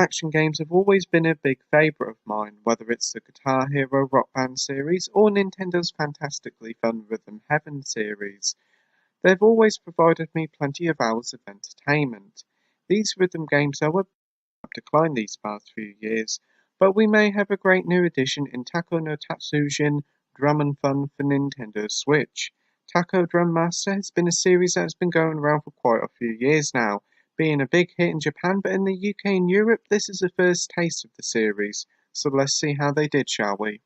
Action games have always been a big favourite of mine, whether it's the Guitar Hero Rock Band series or Nintendo's fantastically fun Rhythm Heaven series. They've always provided me plenty of hours of entertainment. These rhythm games, however, have declined these past few years, but we may have a great new addition in Taiko No Tatsujin Drum and Fun for Nintendo Switch. Taiko Drum Master has been a series that has been going around for quite a few years now, being a big hit in Japan, but in the UK and Europe this is the first taste of the series, so let's see how they did, shall we?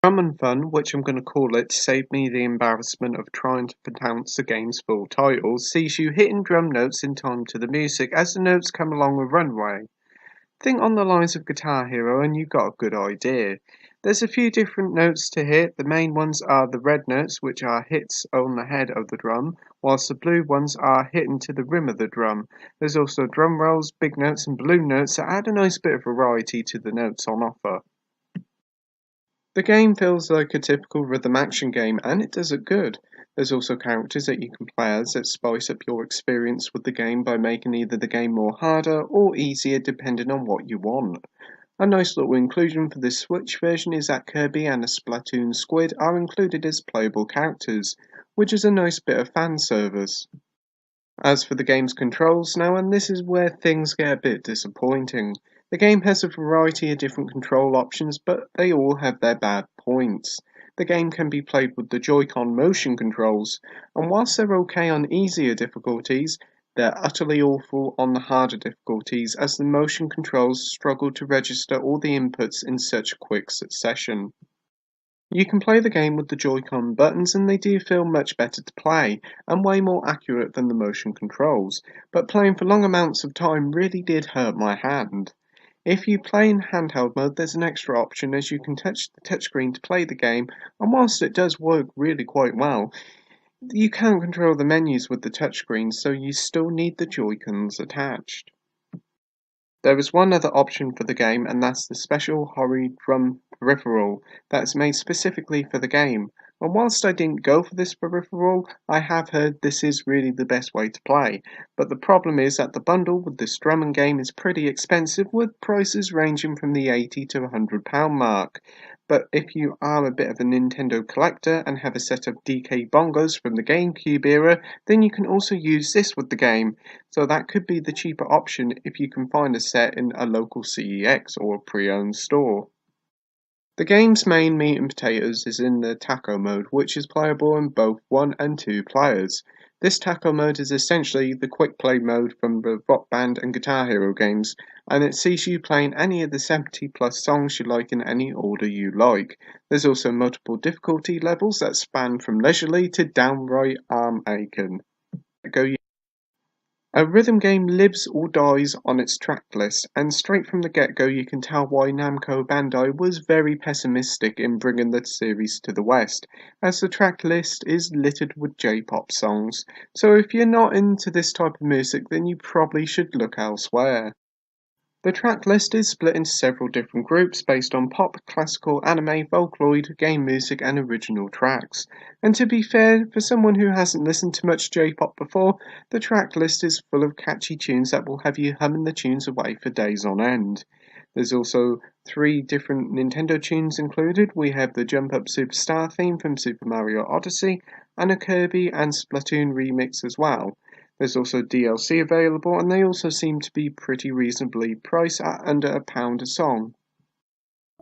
Drum and Fun, which I'm going to call it to save me the embarrassment of trying to pronounce the game's full title, sees you hitting drum notes in time to the music as the notes come along a runway. Think on the lines of Guitar Hero and you've got a good idea. There's a few different notes to hit. The main ones are the red notes, which are hits on the head of the drum, whilst the blue ones are hitting to the rim of the drum. There's also drum rolls, big notes and balloon notes that add a nice bit of variety to the notes on offer. The game feels like a typical rhythm action game, and it does it good. There's also characters that you can play as that spice up your experience with the game by making either the game more harder or easier depending on what you want. A nice little inclusion for this Switch version is that Kirby and a Splatoon squid are included as playable characters, which is a nice bit of fan service. As for the game's controls now, and this is where things get a bit disappointing. The game has a variety of different control options, but they all have their bad points. The game can be played with the Joy-Con motion controls, and whilst they're okay on easier difficulties, they're utterly awful on the harder difficulties as the motion controls struggle to register all the inputs in such quick succession. You can play the game with the Joy-Con buttons and they do feel much better to play and way more accurate than the motion controls, but playing for long amounts of time really did hurt my hand. If you play in handheld mode, there's an extra option as you can touch the touchscreen to play the game, and whilst it does work really quite well, you can't control the menus with the touchscreen, so you still need the Joy-Cons attached. There is one other option for the game, and that's the special Hori drum peripheral that's made specifically for the game. And whilst I didn't go for this peripheral, I have heard this is really the best way to play. But the problem is that the bundle with this drum and game is pretty expensive, with prices ranging from the £80 to £100 mark. But if you are a bit of a Nintendo collector and have a set of DK bongos from the GameCube era, then you can also use this with the game. So that could be the cheaper option if you can find a set in a local CEX or a pre-owned store. The game's main meat and potatoes is in the Taco mode, which is playable in both 1 and 2 players. This Taco mode is essentially the quick play mode from the Rock Band and Guitar Hero games, and it sees you playing any of the 70 plus songs you like in any order you like. There's also multiple difficulty levels that span from leisurely to downright arm aching. A rhythm game lives or dies on its track list, and straight from the get-go you can tell why Namco Bandai was very pessimistic in bringing the series to the West, as the track list is littered with J-pop songs, so if you're not into this type of music then you probably should look elsewhere. The track list is split into several different groups based on pop, classical, anime, Vocaloid, game music and original tracks. And to be fair, for someone who hasn't listened to much J-pop before, the track list is full of catchy tunes that will have you humming the tunes away for days on end. There's also 3 different Nintendo tunes included. We have the Jump Up Superstar theme from Super Mario Odyssey and a Kirby and Splatoon remix as well. There's also DLC available, and they also seem to be pretty reasonably priced at under £1 a song.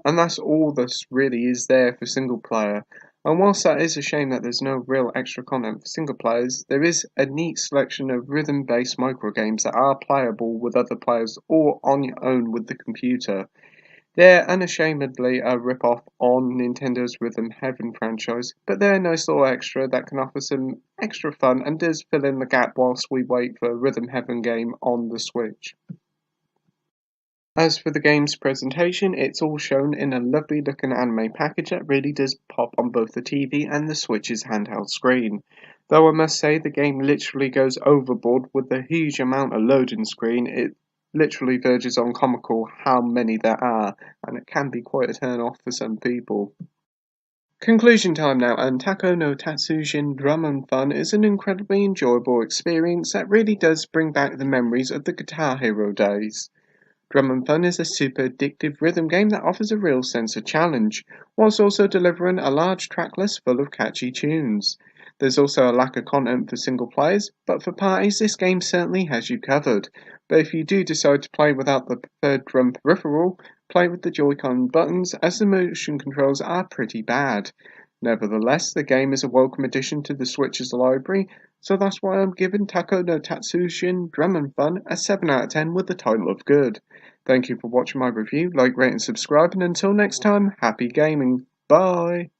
And that's all this really is there for single player. And whilst that is a shame that there's no real extra content for single players, there is a neat selection of rhythm-based microgames that are playable with other players or on your own with the computer. They're unashamedly a rip-off on Nintendo's Rhythm Heaven franchise, but they're a nice little extra that can offer some extra fun and does fill in the gap whilst we wait for a Rhythm Heaven game on the Switch. As for the game's presentation, it's all shown in a lovely looking anime package that really does pop on both the TV and the Switch's handheld screen. Though I must say the game literally goes overboard with the huge amount of loading screen. It literally verges on comical how many there are, and it can be quite a turn off for some people. Conclusion time now, and Taiko no Tatsujin Drum and Fun is an incredibly enjoyable experience that really does bring back the memories of the Guitar Hero days. Drum and Fun is a super addictive rhythm game that offers a real sense of challenge, whilst also delivering a large track list full of catchy tunes. There's also a lack of content for single players, but for parties this game certainly has you covered. But if you do decide to play without the preferred drum peripheral, play with the Joy-Con buttons as the motion controls are pretty bad. Nevertheless, the game is a welcome addition to the Switch's library, so that's why I'm giving Taiko no Tatsujin Drum and Fun a 7 out of 10 with the title of good. Thank you for watching my review, like, rate and subscribe, and until next time, happy gaming. Bye!